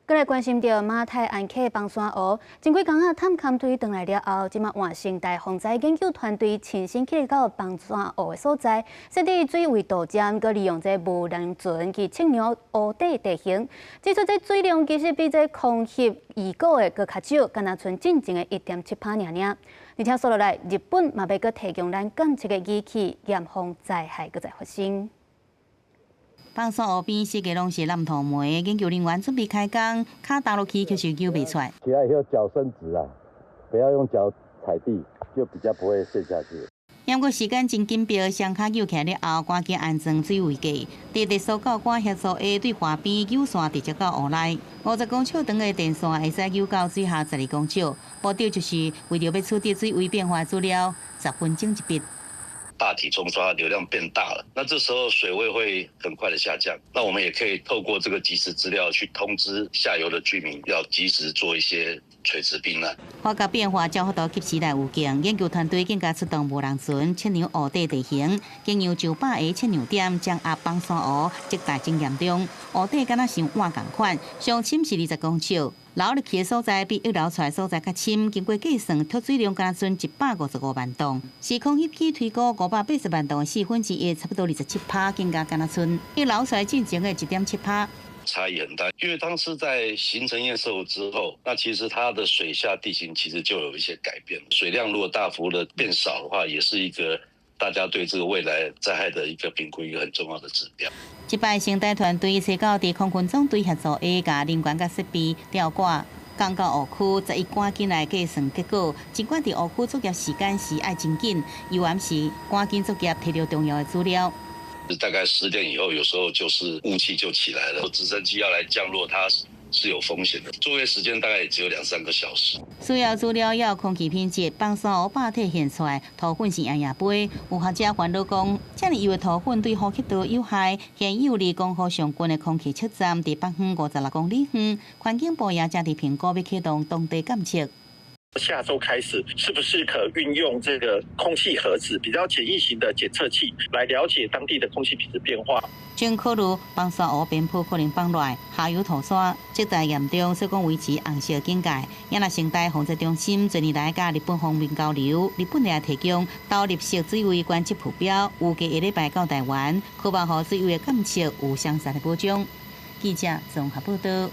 搁来关心到马太安溪崩山湖，前几工探勘队回来了后，即马换成大防灾研究团队亲身去到崩山湖的所在，设置水位度站，搁利用这无人船去测量湖底地形。指出这水量其实比这空气预估的搁较少，敢若剩进前的1.7%尔。而且说落来，日本嘛要搁提供咱监测的仪器，严防灾害搁再发生。崩山湖边四界拢是蓝土霉，研究人员准备开工，脚踏落去就是游袂出来。起来以后脚伸直啊，不要用脚踩地，就比较不会陷下去。因过时间真紧迫，双脚游起来了后，赶紧安装水位计。地搜救官协助下对河边游线直接到湖内。50公尺长的电线会使游到水下12公尺。目的就是为了要取得水位变化资料，10分钟一笔。大体冲刷流量变大了，那这时候水位会很快的下降。那我们也可以透过这个即时资料去通知下游的居民，要及时做一些垂直避难。发觉变化照到及时来有劲，研究团队更加出动无人船测量湖底地形，经由900个测量点掌握崩山湖极大真严重，湖底敢若像碗同款，上深是20公尺。流入去的所在比溢流出来所在较深，经过计算，脱水量敢若剩155万吨，是空气机推估580万吨的1/4，差不多27%，更加敢若剩溢流出来进前的1.7%。差异很大，因为当时在形成堰塞湖之后，那其实它的水下地形其实就有一些改变，水量如果大幅的变少的话，也是一个大家对这个未来灾害的一个评估一个很重要的指标。这摆承担团队找到地空军总队协助下，甲人员甲设备吊挂，降到湖区，再赶紧来计算结果。尽管伫湖区作业时间是爱真紧，游玩时赶紧作业，摕到重要的资料。大概10点以后，有时候就是雾气就起来了，直升机要来降落，它是有风险的。作业时间大概也只有2-3个小时。需要资料要空气品质，崩山湖白体现出来，土粉是硬硬杯。有学者烦恼讲，这样油的土粉对呼吸道有害。现有离江河上近的空气测站伫北方56公里远，环境部也正伫评估要启动当地监测。下周开始，是不是可运用这个空气盒子比较简易型的检测器，来了解当地的空气品质变化？正考虑崩山湖边坡可能崩落来，下游土沙积载严重，所以讲维持红色警戒。也若生态防灾中心最年来甲日本方面交流，日本也提供导入式水位观测图表，预计下礼拜到台湾，确保好水位的监测有详细的保障。记者综合报道。